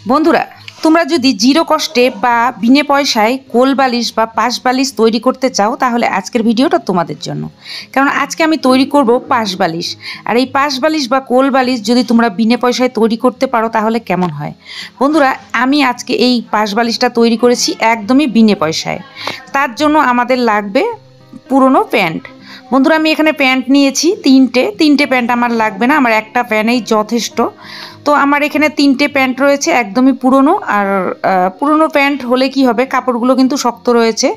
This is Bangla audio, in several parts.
বন্ধুরা, তোমরা যদি জিরো কষ্টে বা বিনে পয়সায় কোল বালিশ বা পাশ বালিশ তৈরি করতে চাও তাহলে আজকের ভিডিওটা তোমাদের জন্য। কারণ আজকে আমি তৈরি করব পাশ বালিশ। আর এই পাশ বালিশ বা কোল বালিশ যদি তোমরা বিনে পয়সায় তৈরি করতে পারো তাহলে কেমন হয়। বন্ধুরা, আমি আজকে এই পাশ বালিশটা তৈরি করেছি একদমই বিনে পয়সায়। তার জন্য আমাদের লাগবে পুরনো প্যান্ট। বন্ধুরা, আমি এখানে প্যান্ট নিয়েছি তিনটে প্যান্ট আমার লাগবে না, আমার একটা প্যান্টেই যথেষ্ট। তো আমার এখানে তিনটে প্যান্ট রয়েছে একদমই পুরনো। আর পুরনো প্যান্ট হলে কি হবে, কাপড়গুলো কিন্তু শক্ত রয়েছে,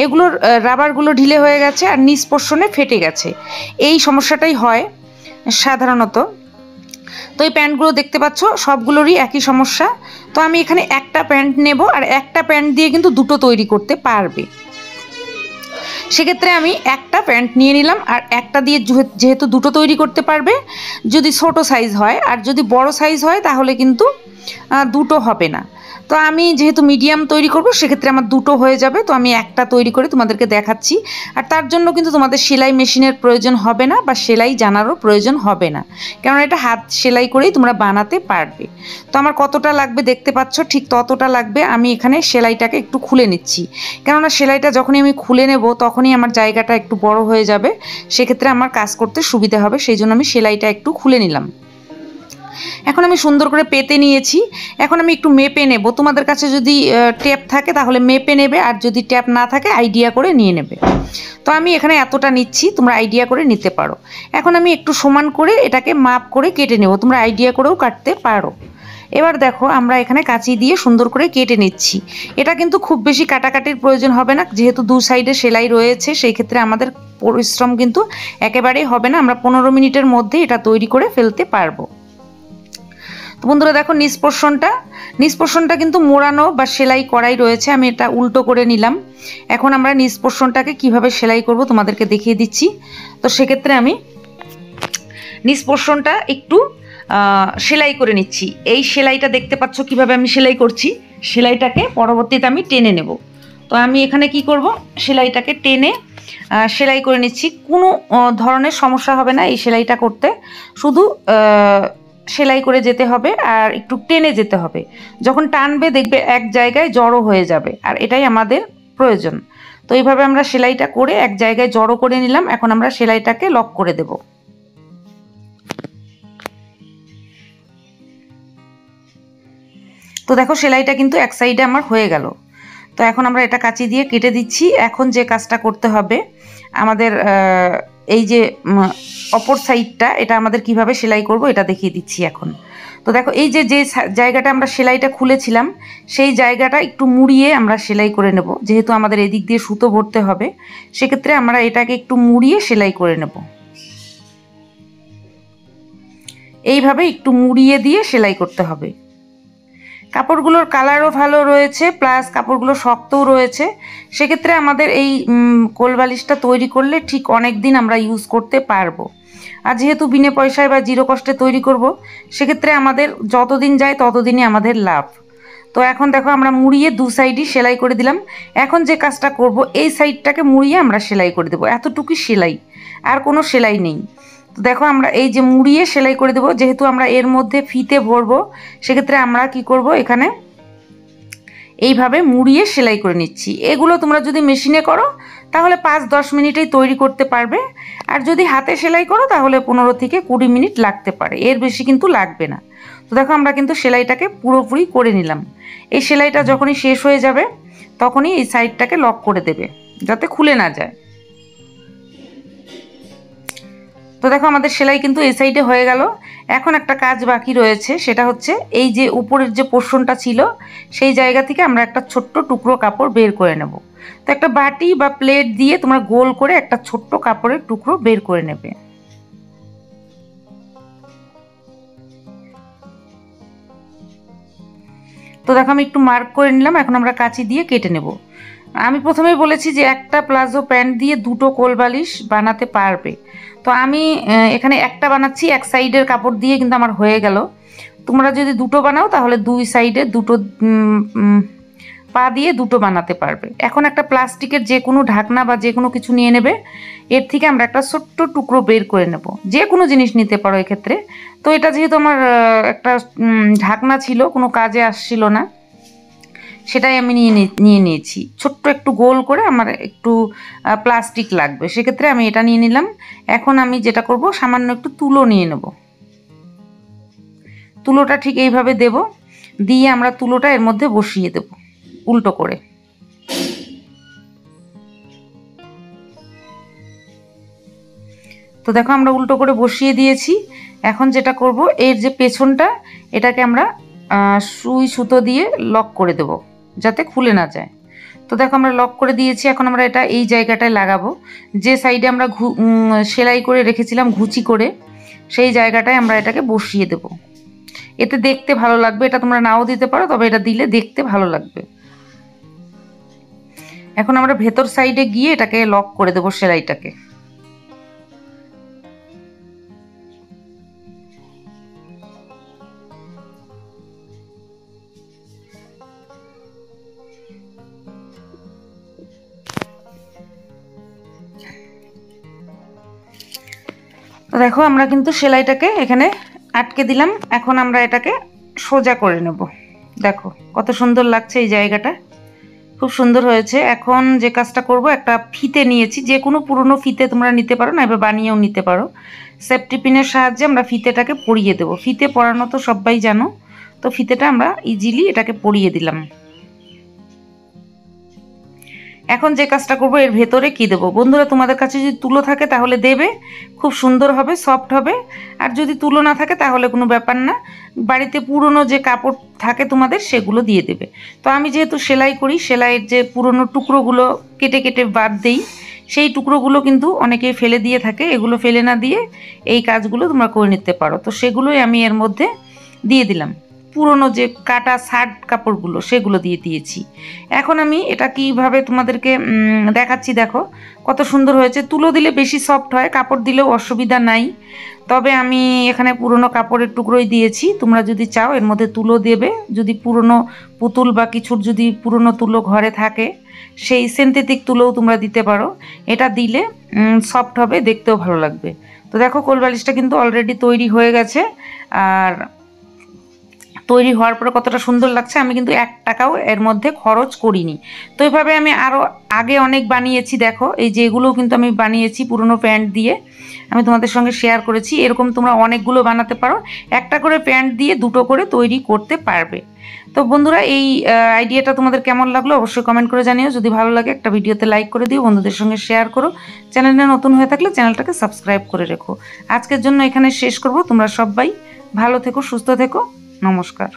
এগুলোর রাবারগুলো ঢিলে হয়ে গেছে আর নিচ পোর্শনে ফেটে গেছে। এই সমস্যাটাই হয় সাধারণত। তো এই প্যান্টগুলো দেখতে পাচ্ছ সবগুলোরই একই সমস্যা। তো আমি এখানে একটা প্যান্ট নেব, আর একটা প্যান্ট দিয়ে কিন্তু দুটো তৈরি করতে পারবে। সেক্ষেত্রে আমি একটা প্যান্ট নিয়ে নিলাম, আর একটা দিয়ে যেহেতু দুটো তৈরি করতে পারবে যদি ছোটো সাইজ হয়, আর যদি বড় সাইজ হয় তাহলে কিন্তু দুটো হবে না। তো আমি যেহেতু মিডিয়াম তৈরি করব সেক্ষেত্রে আমার দুটো হয়ে যাবে। তো আমি একটা তৈরি করে তোমাদেরকে দেখাচ্ছি। আর তার জন্য কিন্তু তোমাদের সেলাই মেশিনের প্রয়োজন হবে না বা সেলাই জানারও প্রয়োজন হবে না, কারণ এটা হাত সেলাই করেই তোমরা বানাতে পারবে। তো আমার কতটা লাগবে দেখতে পাচ্ছ, ঠিক ততটা লাগবে। আমি এখানে সেলাইটাকে একটু খুলে নিচ্ছি, কেননা সেলাইটা যখনই আমি খুলে নেব তখনই আমার জায়গাটা একটু বড় হয়ে যাবে, সেক্ষেত্রে আমার কাজ করতে সুবিধা হবে। সেই জন্য আমি সেলাইটা একটু খুলে নিলাম। এখন আমি সুন্দর করে পেতে নিয়েছি। এখন আমি একটু মেপে নেব। তোমাদের কাছে যদি ট্যাপ থাকে তাহলে মেপে নেবে, আর যদি ট্যাপ না থাকে আইডিয়া করে নিয়ে নেবে। তো আমি এখানে এতটা নিচ্ছি, তোমরা আইডিয়া করে নিতে পারো। এখন আমি একটু সমান করে এটাকে মাপ করে কেটে নেব, তোমরা আইডিয়া করেও কাটতে পারো। এবার দেখো, আমরা এখানে কাঁচি দিয়ে সুন্দর করে কেটে নিচ্ছি। এটা কিন্তু খুব বেশি কাটাকাটির প্রয়োজন হবে না, যেহেতু দু সাইডে সেলাই রয়েছে সেই ক্ষেত্রে আমাদের পরিশ্রম কিন্তু একেবারেই হবে না। আমরা 15 মিনিটের মধ্যে এটা তৈরি করে ফেলতে পারবো। তো বন্ধুরা দেখো, নিচ পোর্শনটা কিন্তু মোড়ানো বা সেলাই করাই রয়েছে। আমি এটা উল্টো করে নিলাম। এখন আমরা নিচ পোর্শনটাকে কিভাবে সেলাই করব তোমাদেরকে দেখিয়ে দিচ্ছি। তো সেক্ষেত্রে আমি নিচ পোর্শনটা একটু সেলাই করে নিচ্ছি। এই সেলাইটা দেখতে পাচ্ছ কিভাবে আমি সেলাই করছি। সেলাইটাকে পরবর্তীতে আমি টেনে নেব। তো আমি এখানে কি করব, সেলাইটাকে টেনে সেলাই করে নিচ্ছি। কোনো ধরনের সমস্যা হবে না এই সেলাইটা করতে, শুধু সেলাই করে যেতে হবে আর একটু টেনে যেতে হবে। যখন টানবে দেখবে এক জায়গায় জড়ো হয়ে যাবে, আর এটাই আমাদের প্রয়োজন। তো এইভাবে আমরা সেলাইটা করে এক জায়গায় জড়ো করে নিলাম। এখন আমরা সেলাইটাকে লক করে দেব। তো দেখো, সেলাইটা কিন্তু এক সাইডে আমার হয়ে গেল। তো এখন আমরা এটা কাঁচি দিয়ে কেটে দিচ্ছি। এখন যে কাজটা করতে হবে আমাদের, এই যে অপর সাইডটা, এটা আমাদের কিভাবে সেলাই করব এটা দেখিয়ে দিচ্ছি এখন। তো দেখো, এই যে জায়গাটা আমরা সেলাইটা খুলেছিলাম সেই জায়গাটা একটু মুড়িয়ে আমরা সেলাই করে নেব। যেহেতু আমাদের এদিক দিয়ে সুতো ভরতে হবে সেক্ষেত্রে আমরা এটাকে একটু মুড়িয়ে সেলাই করে নেব। এইভাবে একটু মুড়িয়ে দিয়ে সেলাই করতে হবে। কাপড়গুলোর কালারও ভালো রয়েছে, প্লাস কাপড়গুলো শক্তও রয়েছে। সেক্ষেত্রে আমাদের এই কোল বালিশটা তৈরি করলে ঠিক অনেক দিন আমরা ইউজ করতে পারবো। আর যেহেতু বিনে পয়সায় বা জিরো কষ্টে তৈরি করব সেক্ষেত্রে আমাদের যতদিন যায় ততদিনই আমাদের লাভ। তো এখন দেখো, আমরা মুড়িয়ে দু সাইডই সেলাই করে দিলাম। এখন যে কাজটা করব, এই সাইডটাকে মুড়িয়ে আমরা সেলাই করে দেবো। এতটুকুই সেলাই, আর কোনো সেলাই নেই। তো দেখো, আমরা এই যে মুড়িয়ে সেলাই করে দেবো। যেহেতু আমরা এর মধ্যে ফিতে ভরবো সেক্ষেত্রে আমরা কি করব, এখানে এইভাবে মুড়িয়ে সেলাই করে নিচ্ছি। এগুলো তোমরা যদি মেশিনে করো তাহলে 5-10 মিনিটেই তৈরি করতে পারবে, আর যদি হাতে সেলাই করো তাহলে 15 থেকে 20 মিনিট লাগতে পারে, এর বেশি কিন্তু লাগবে না। তো দেখো, আমরা কিন্তু সেলাইটাকে পুরোপুরি করে নিলাম। এই সেলাইটা যখনই শেষ হয়ে যাবে তখনই এই সাইডটাকে লক করে দেবে যাতে খুলে না যায়। তো দেখো, আমাদের সেলাই কিন্তু এই সাইডে হয়ে গেল। এখন একটা কাজ বাকি রয়েছে, সেটা হচ্ছে এই যে উপরের যে পোর্শনটা ছিল সেই জায়গা থেকে আমরা একটা ছোট্ট টুকরো কাপড় বের করে নেব। তো একটা বাটি বা প্লেট দিয়ে তোমরা গোল করে একটা ছোট্ট কাপড়ের টুকরো বের করে নেবে। তো দেখো, আমি একটু মার্ক করে নিলাম। এখন আমরা কাঁচি দিয়ে কেটে নেব। আমি প্রথমেই বলেছি যে একটা প্লাজো প্যান্ট দিয়ে দুটো কোল বালিশ বানাতে পারবে। তো আমি এখানে একটা বানাচ্ছি, এক সাইডের কাপড় দিয়ে কিন্তু আমার হয়ে গেল। তোমরা যদি দুটো বানাও তাহলে দুই সাইডে দুটো পা দিয়ে দুটো বানাতে পারবে। এখন একটা প্লাস্টিকের যে কোনো ঢাকনা বা যে কোনো কিছু নিয়ে নেবে, এর থেকে আমরা একটা ছোট্ট টুকরো বের করে নেব, যে কোনো জিনিস নিতে পারো এক্ষেত্রে। তো এটা যেহেতু আমার একটা ঢাকনা ছিল, কোনো কাজে আসছিল না, সেটাই আমি নিয়ে নিয়েছি। ছোট্ট একটু গোল করে আমার একটু প্লাস্টিক লাগবে, সেক্ষেত্রে আমি এটা নিয়ে নিলাম। এখন আমি যেটা করব, সামান্য একটু তুলো নিয়ে নেব। তুলোটা ঠিক এইভাবে দেব, দিয়ে আমরা তুলোটা এর মধ্যে বসিয়ে দেব উল্টো করে। তো দেখো আমরা উল্টো করে বসিয়ে দিয়েছি। এখন যেটা করব, এর যে পেছনটা, এটাকে আমরা সুই সুতো দিয়ে লক করে দেব, যাতে খুলে না যায়। তো দেখো আমরা লক করে দিয়েছি। এখন আমরা এটা এই জায়গাটায় লাগাবো, যে সাইডে আমরা সেলাই করে রেখেছিলাম ঘুচি করে, সেই জায়গাটায় আমরা এটাকে বসিয়ে দেব। এতে দেখতে ভালো লাগবে, এটা তোমরা নাও দিতে পারো, তবে এটা দিলে দেখতে ভালো লাগবে। এখন আমরা ভেতর সাইডে গিয়ে এটাকে লক করে দেবো সেলাইটাকে। তো দেখো আমরা কিন্তু সেলাইটাকে এখানে আটকে দিলাম। এখন আমরা এটাকে সোজা করে নেব। দেখো কত সুন্দর লাগছে এই জায়গাটা, খুব সুন্দর হয়েছে। এখন যে কাজটা করব, একটা ফিতে নিয়েছি, যে কোনো পুরনো ফিতে তোমরা নিতে পারো, না এবার বানিয়েও নিতে পারো। সেফটি পিনের সাহায্যে আমরা ফিতেটাকে পরিয়ে দেব। ফিতে পরানো তো সবাই জানো, তো ফিতেটা আমরা ইজিলি এটাকে পরিয়ে দিলাম। এখন যে কাজটা করব, এর ভেতরে কি দেবো বন্ধুরা, তোমাদের কাছে যদি তুলো থাকে তাহলে দেবে, খুব সুন্দর হবে, সফট হবে। আর যদি তুলো না থাকে তাহলে কোনো ব্যাপার না, বাড়িতে পুরনো যে কাপড় থাকে তোমাদের, সেগুলো দিয়ে দেবে। তো আমি যেহেতু সেলাই করি, সেলাইয়ের যে পুরনো টুকরোগুলো কেটে কেটে বাদ দেই, সেই টুকরোগুলো কিন্তু অনেকেই ফেলে দিয়ে থাকে। এগুলো ফেলে না দিয়ে এই কাজগুলো তোমরা করে নিতে পারো। তো সেগুলোই আমি এর মধ্যে দিয়ে দিলাম, পুরনো যে কাটা শার্ট কাপড়গুলো সেগুলো দিয়ে দিয়েছি। এখন আমি এটা কীভাবে তোমাদেরকে দেখাচ্ছি, দেখো কত সুন্দর হয়েছে। তুলো দিলে বেশি সফট হয়, কাপড় দিলেও অসুবিধা নাই, তবে আমি এখানে পুরনো কাপড়ের টুকরোই দিয়েছি। তোমরা যদি চাও এর মধ্যে তুলো দেবে, যদি পুরনো পুতুল বা কিছুর যদি পুরনো তুলো ঘরে থাকে, সেই সিনথেটিক তুলোও তোমরা দিতে পারো। এটা দিলে সফট হবে, দেখতেও ভালো লাগবে। তো দেখো কোলবালিশটা কিন্তু অলরেডি তৈরি হয়ে গেছে, আর তৈরি হওয়ার পরে কতটা সুন্দর লাগছে। আমি কিন্তু 1 টাকাও এর মধ্যে খরচ করিনি। তো এইভাবে আমি আরও আগে অনেক বানিয়েছি। দেখো এই যে এগুলোও কিন্তু আমি বানিয়েছি পুরনো প্যান্ট দিয়ে, আমি তোমাদের সঙ্গে শেয়ার করেছি। এরকম তোমরা অনেকগুলো বানাতে পারো, একটা করে প্যান্ট দিয়ে দুটো করে তৈরি করতে পারবে। তো বন্ধুরা এই আইডিয়াটা তোমাদের কেমন লাগলো অবশ্যই কমেন্ট করে জানিও। যদি ভালো লাগে একটা ভিডিওতে লাইক করে দিও, বন্ধুদের সঙ্গে শেয়ার করো। চ্যানেলে নতুন হয়ে থাকলে চ্যানেলটাকে সাবস্ক্রাইব করে রেখো। আজকের জন্য এখানে শেষ করব। তোমরা সবাই ভালো থেকো, সুস্থ থেকো, নমস্কার।